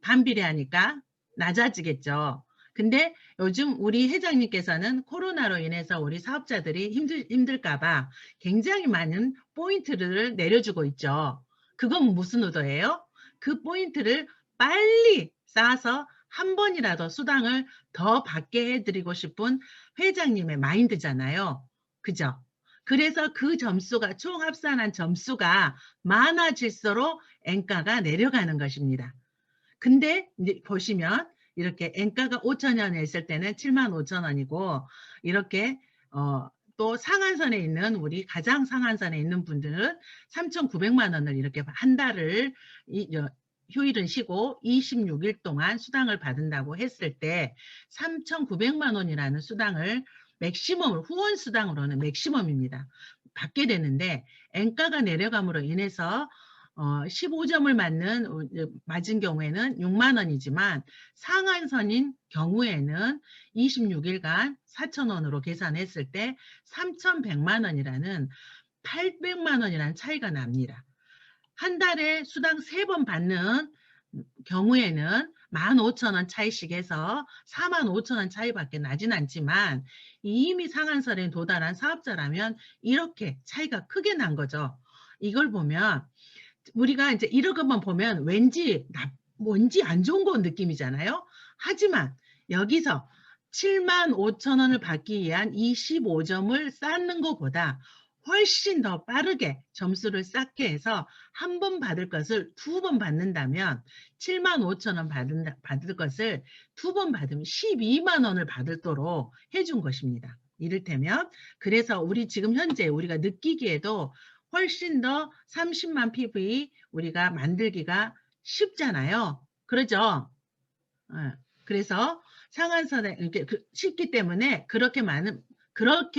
반비례하니까 낮아지겠죠. 근데 요즘 우리 회장님께서는 코로나로 인해서 우리 사업자들이 힘들까 봐 굉장히 많은 포인트를 내려주고 있죠. 그건 무슨 의도예요? 그 포인트를 빨리 쌓아서 한 번이라도 수당을 더 받게 해드리고 싶은 회장님의 마인드잖아요. 그죠? 그래서 그 점수가 총 합산한 점수가 많아질수록 N가가 내려가는 것입니다. 근데 이제 보시면 이렇게 N가가 5천 원에 있을 때는 7만 5천 원이고 이렇게 또 상한선에 있는 우리 가장 상한선에 있는 분들은 3,900만 원을 이렇게 한 달을 휴일은 쉬고 26일 동안 수당을 받는다고 했을 때 3,900만 원이라는 수당을 후원 수당으로는 맥시멈입니다. 받게 되는데 N가가 내려감으로 인해서 15점을 맞은 경우에는 6만 원이지만 상한선인 경우에는 26일간 4,000원으로 계산했을 때 3,100만 원이라는 800만 원이라는 차이가 납니다. 한 달에 수당 3번 받는 경우에는 15,000원 차이씩 해서 45,000원 차이밖에 나진 않지만 이미 상한선에 도달한 사업자라면 이렇게 차이가 크게 난 거죠. 이걸 보면 우리가 이제 이런 것만 보면 왠지 안 좋은 거 느낌이잖아요. 하지만 여기서 75,000원을 받기 위한 25점을 쌓는 것보다 훨씬 더 빠르게 점수를 쌓게 해서 한 번 받을 것을 2번 받는다면 75,000원 받을 것을 2번 받으면 12만 원을 받도록 해준 것입니다. 이를테면 그래서 우리 지금 현재 우리가 느끼기에도 훨씬 더 30만 PV 우리가 만들기가 쉽잖아요. 그러죠? 그래서 상한선에 이렇게 쉽기 때문에 그렇게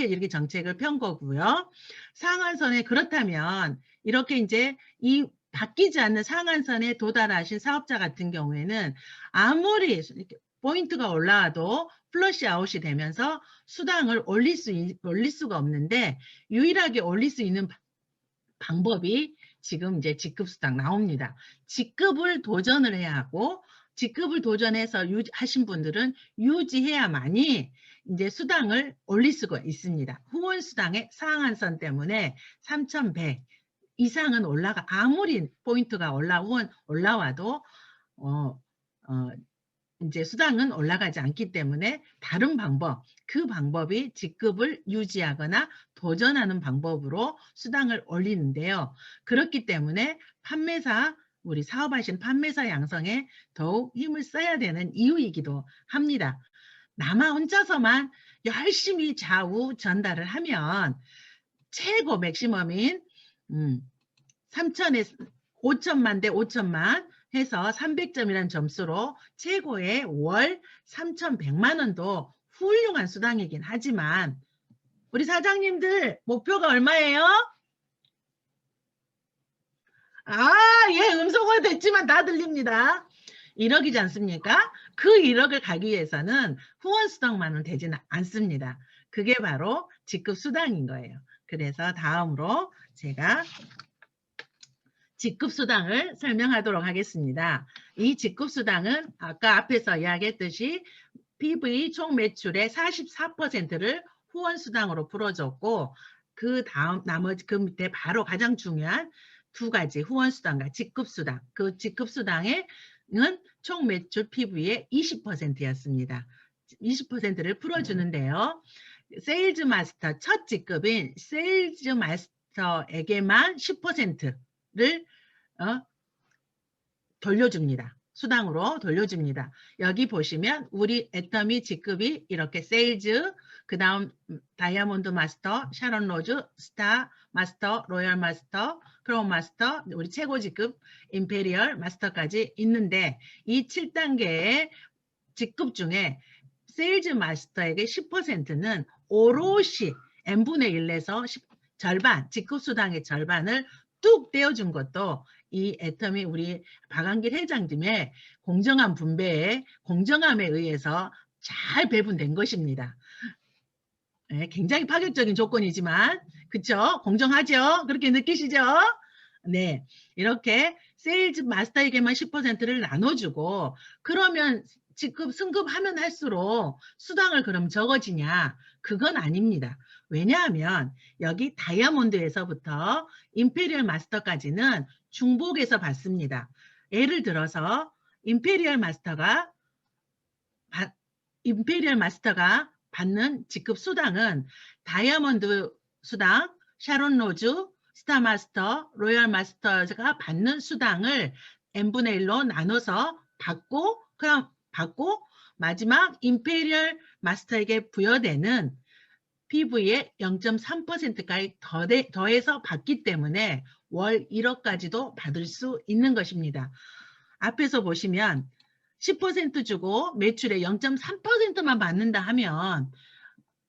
이렇게 정책을 편 거고요. 상한선에 그렇다면 이렇게 이제 이 바뀌지 않는 상한선에 도달하신 사업자 같은 경우에는 아무리 이렇게 포인트가 올라와도 플러시 아웃이 되면서 수당을 올릴 수가 없는데 유일하게 올릴 수 있는 방법이 지금 이제 직급수당 나옵니다. 직급을 도전을 해야 하고 직급을 도전해서 하신 분들은 유지해야만이 이제 수당을 올릴 수가 있습니다. 후원수당의 상한선 때문에 3,100 이상은 아무리 포인트가 올라와도 이제 수당은 올라가지 않기 때문에 다른 방법, 그 방법이 직급을 유지하거나 도전하는 방법으로 수당을 올리는데요. 그렇기 때문에 우리 사업하시는 판매사 양성에 더욱 힘을 써야 되는 이유이기도 합니다. 나만 혼자서만 열심히 좌우 전달을 하면 최고 맥시멈인 5천만 대 5천만 해서 300점이라는 점수로 최고의 월 3,100만 원도 훌륭한 수당이긴 하지만 우리 사장님들 목표가 얼마예요? 예, 음성화 됐지만 다 들립니다. 1억이지 않습니까? 그 1억을 가기 위해서는 후원수당만은 되지는 않습니다. 그게 바로 직급수당인 거예요. 그래서 다음으로 제가 직급수당을 설명하도록 하겠습니다. 이 직급수당은 아까 앞에서 이야기했듯이 PV 총 매출의 44%를 후원수당으로 풀어줬고 그 다음 나머지 그 밑에 바로 가장 중요한 두 가지 후원수당과 직급수당, 그 직급수당은 총 매출 PV의 20%였습니다. 20%를 풀어주는데요. 세일즈 마스터 첫 직급인 세일즈 마스터에게만 10%를 돌려줍니다. 수당으로 돌려줍니다. 여기 보시면 우리 애터미 직급이 이렇게 세일즈, 그 다음 다이아몬드 마스터, 샤론 로즈, 스타 마스터, 로열 마스터, 크로운 마스터, 우리 최고 직급 임페리얼 마스터까지 있는데 이 7단계의 직급 중에 세일즈 마스터에게 10%는 오롯이 n분의 1에서 절반, 직급 수당의 절반을 뚝 떼어준 것도 이 애터미 우리 박한길 회장님의 공정한 분배에 공정함에 의해서 잘 배분된 것입니다. 네, 굉장히 파격적인 조건이지만 그쵸? 공정하죠? 그렇게 느끼시죠? 네, 이렇게 세일즈 마스터에게만 10%를 나눠주고 그러면 직급 승급하면 할수록 수당을 그럼 적어지냐? 그건 아닙니다. 왜냐하면 여기 다이아몬드에서부터 임페리얼 마스터까지는 중복해서 받습니다. 예를 들어서 임페리얼 마스터가 받는 직급 수당은 다이아몬드 수당, 샤론 로즈, 스타 마스터, 로열 마스터가 받는 수당을 n분의 1로 나눠서 받고 마지막 임페리얼 마스터에게 부여되는 PV의 0.3%까지 더해서 받기 때문에 월 1억까지도 받을 수 있는 것입니다. 앞에서 보시면 10% 주고 매출의 0.3%만 받는다 하면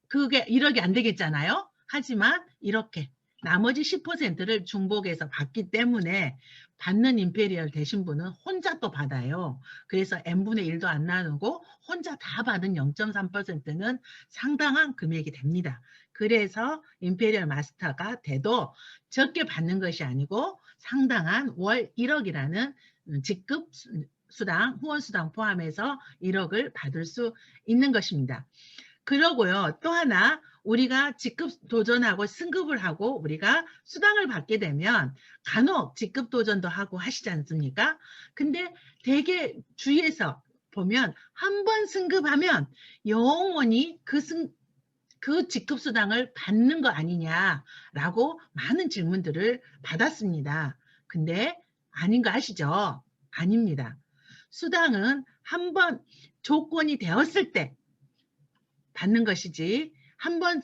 그게 1억이 안 되겠잖아요. 하지만 이렇게 나머지 10%를 중복해서 받기 때문에 받는 임페리얼 되신 분은 혼자 또 받아요. 그래서 n분의 1도 안 나누고 혼자 다 받은 0.3%는 상당한 금액이 됩니다. 그래서 임페리얼 마스터가 돼도 적게 받는 것이 아니고 상당한 월 1억이라는 직급 수당, 후원 수당 포함해서 1억을 받을 수 있는 것입니다. 그러고요. 또 하나 우리가 직급 도전하고 승급을 하고 우리가 수당을 받게 되면 간혹 직급 도전도 하고 하시지 않습니까? 근데 되게 주위에서 보면 한 번 승급하면 영원히 그 직급 수당을 받는 거 아니냐라고 많은 질문들을 받았습니다. 근데 아닌 거 아시죠? 아닙니다. 수당은 한 번 조건이 되었을 때 받는 것이지 한 번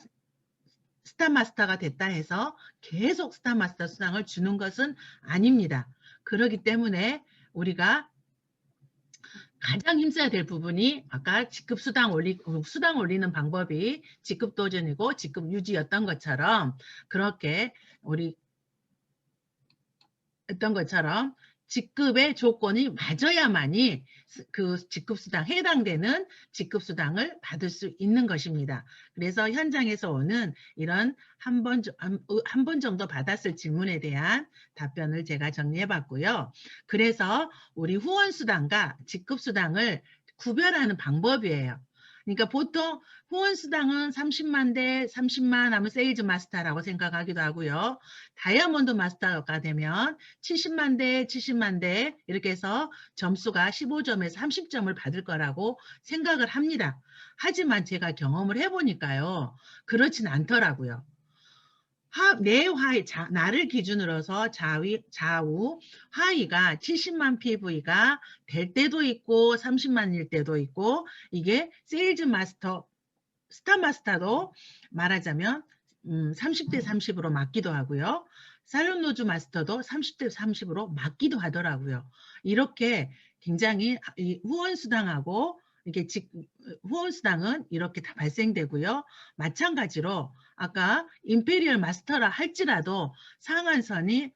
스타마스터가 됐다 해서 계속 스타마스터 수당을 주는 것은 아닙니다. 그렇기 때문에 우리가 가장 힘써야 될 부분이 아까 직급 수당 올리는 방법이 직급 도전이고 직급 유지였던 것처럼 그렇게 우리 했던 것처럼 직급의 조건이 맞아야만이 그 직급수당 해당되는 직급수당을 받을 수 있는 것입니다. 그래서 현장에서 오는 이런 한 번 정도 받았을 질문에 대한 답변을 제가 정리해 봤고요. 그래서 우리 후원수당과 직급수당을 구별하는 방법이에요. 그러니까 보통 후원수당은 30만 대 30만 하면 세일즈 마스터라고 생각하기도 하고요. 다이아몬드 마스터가 되면 70만 대 70만 대 이렇게 해서 점수가 15점에서 30점을 받을 거라고 생각을 합니다. 하지만 제가 경험을 해보니까요. 그렇진 않더라고요. 내 하위, 나를 기준으로 해서 좌우, 하위가 70만 PV가 될 때도 있고 30만일 때도 있고 이게 세일즈 마스터, 스타 마스터도 말하자면 30대 30으로 맞기도 하고요. 살론 노즈 마스터도 30대 30으로 맞기도 하더라고요. 이렇게 굉장히 후원수당하고 이게 후원수당은 이렇게 다 발생되고요. 마찬가지로 아까 임페리얼 마스터라 할지라도 상한선이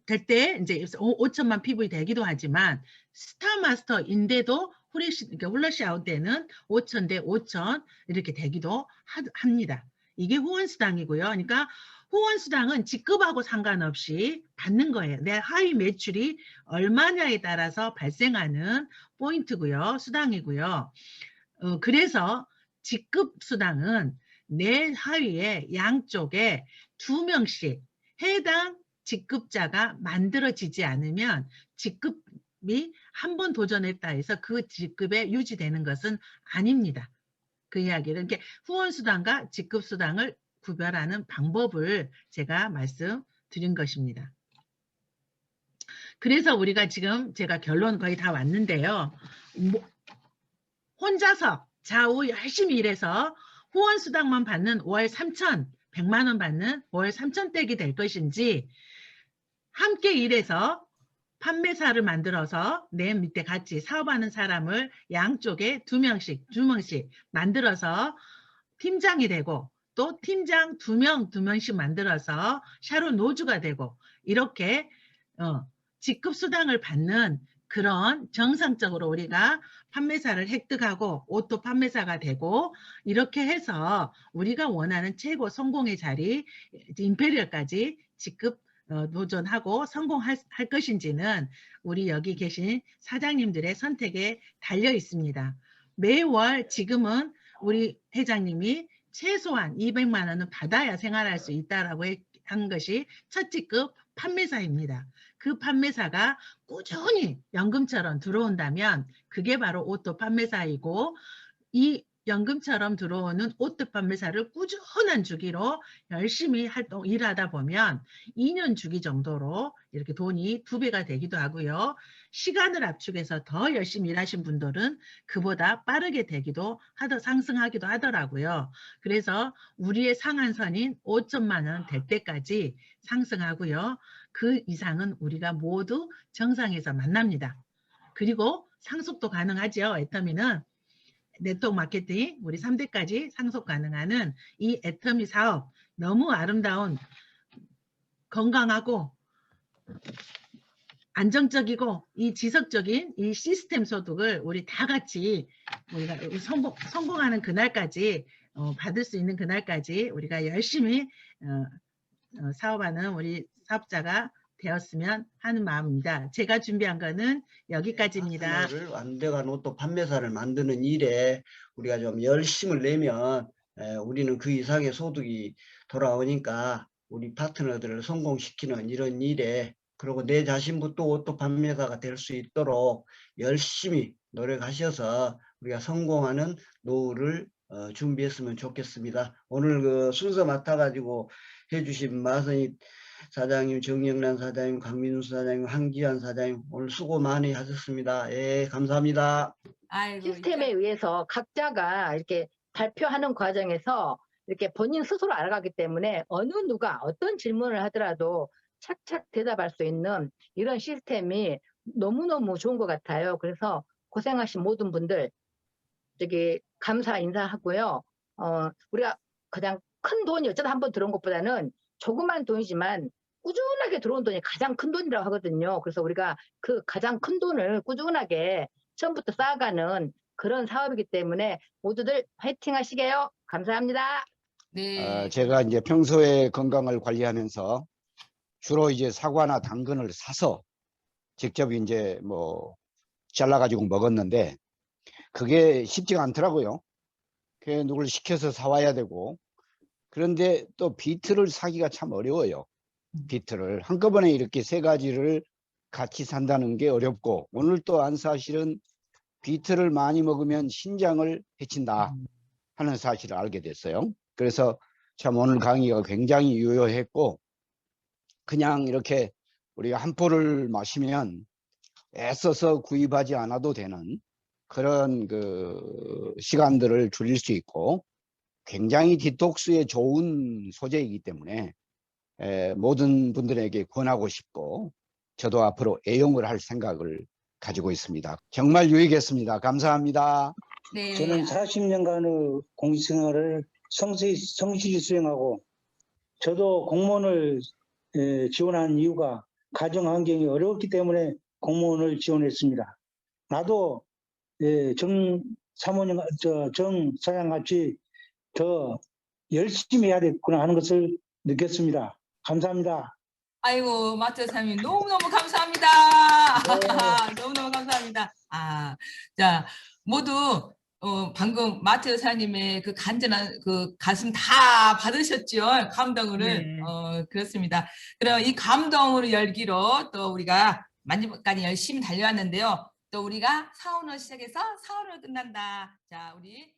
될 때 이제 5천만 PV 되기도 하지만 스타 마스터인데도 훌러시 아웃 때는 5천 대 5천 이렇게 되기도 합니다. 이게 후원수당이고요. 그러니까 후원수당은 직급하고 상관없이 받는 거예요. 내 하위 매출이 얼마냐에 따라서 발생하는 포인트고요. 수당이고요. 그래서 직급수당은 내 하위에 양쪽에 2명씩 해당 직급자가 만들어지지 않으면 직급이 한 번 도전했다 해서 그 직급에 유지되는 것은 아닙니다. 그 이야기를 이렇게 후원수당과 직급수당을 구별하는 방법을 제가 말씀드린 것입니다. 그래서 우리가 지금 제가 결론 거의 다 왔는데요. 혼자서 좌우 열심히 일해서 후원수당만 받는 월 3,100만 원 받는 월 3,000댁이 될 것인지 함께 일해서 판매사를 만들어서 내 밑에 같이 사업하는 사람을 양쪽에 2명씩 만들어서 팀장이 되고 또 팀장 2명씩 만들어서 샤론 노주가 되고 이렇게 직급수당을 받는 그런 정상적으로 우리가 판매사를 획득하고 오토 판매사가 되고 이렇게 해서 우리가 원하는 최고 성공의 자리 임페리얼까지 직급 도전하고 성공할 것인지는 우리 여기 계신 사장님들의 선택에 달려 있습니다. 매월 지금은 우리 회장님이 최소한 200만 원은 받아야 생활할 수 있다라고 한 것이 첫 직급 판매사입니다. 그 판매사가 꾸준히 연금처럼 들어온다면 그게 바로 오토 판매사이고 이 연금처럼 들어오는 오토 판매사를 꾸준한 주기로 열심히 일하다 보면 2년 주기 정도로 이렇게 돈이 2배가 되기도 하고요. 시간을 압축해서 더 열심히 일하신 분들은 그보다 빠르게 되기도 상승하기도 하더라고요. 그래서 우리의 상한선인 5천만 원 될 때까지 상승하고요. 그 이상은 우리가 모두 정상에서 만납니다. 그리고 상속도 가능하죠. 애터미는 네트워크 마케팅 우리 3대까지 상속 가능한 이 애터미 사업 너무 아름다운 건강하고 안정적이고 이 지속적인 이 시스템 소득을 우리 다 같이 우리가 성공하는 그날까지 받을 수 있는 그날까지 우리가 열심히 사업하는 우리 사업자가 되었으면 하는 마음입니다. 제가 준비한 거는 여기까지입니다. 안돼간 옷도 판매사를 만드는 일에 우리가 좀 열심을 내면 우리는 그 이상의 소득이 돌아오니까 우리 파트너들을 성공시키는 이런 일에, 그리고 내 자신부터 옷도 판매사가 될 수 있도록 열심히 노력하셔서 우리가 성공하는 노후를 준비했으면 좋겠습니다. 오늘 그 순서 맡아가지고 해주신 마선희 사장님, 정영란 사장님, 강민수 사장님, 황지환 사장님 오늘 수고 많이 하셨습니다. 예, 감사합니다. 아이고, 시스템에 의해서 각자가 이렇게 발표하는 과정에서 이렇게 본인 스스로 알아가기 때문에 어느 누가 어떤 질문을 하더라도 착착 대답할 수 있는 이런 시스템이 너무너무 좋은 것 같아요. 그래서 고생하신 모든 분들 감사 인사하고요. 우리가 그냥 큰 돈이 어쩌다 한번 들어온 것보다는 조그만 돈이지만 꾸준하게 들어온 돈이 가장 큰 돈이라고 하거든요. 그래서 우리가 그 가장 큰 돈을 꾸준하게 처음부터 쌓아가는 그런 사업이기 때문에 모두들 화이팅 하시게요. 감사합니다. 네. 제가 이제 평소에 건강을 관리하면서 주로 이제 사과나 당근을 사서 직접 이제 뭐 잘라가지고 먹었는데 그게 쉽지가 않더라고요. 그게 누굴 시켜서 사와야 되고, 그런데 또 비트를 사기가 참 어려워요. 비트를 한꺼번에 이렇게 세 가지를 같이 산다는 게 어렵고, 오늘 또한 사실은 비트를 많이 먹으면 신장을 해친다 하는 사실을 알게 됐어요. 그래서 참 오늘 강의가 굉장히 유효했고, 그냥 이렇게 우리가 한 포를 마시면 애써서 구입하지 않아도 되는 그런 그 시간들을 줄일 수 있고, 굉장히 디톡스에 좋은 소재이기 때문에 모든 분들에게 권하고 싶고, 저도 앞으로 애용을 할 생각을 가지고 있습니다. 정말 유익했습니다. 감사합니다. 네. 저는 40년간의 공직생활을 성실히 수행하고, 저도 공무원을 지원한 이유가 가정 환경이 어려웠기 때문에 공무원을 지원했습니다. 나도 정 사장 같이 더 열심히 해야 되겠구나 하는 것을 느꼈습니다. 감사합니다. 아이고, 마트 사장님 너무너무 감사합니다. 너무너무 감사합니다. 자, 모두 방금 마트 사장님의 그 간절한 그 가슴 다 받으셨죠? 감동을. 네. 그렇습니다. 그럼 이 감동을 열기로 또 우리가 마지막까지 열심히 달려왔는데요. 또 우리가 사원을 시작해서 사원을 끝난다. 자, 우리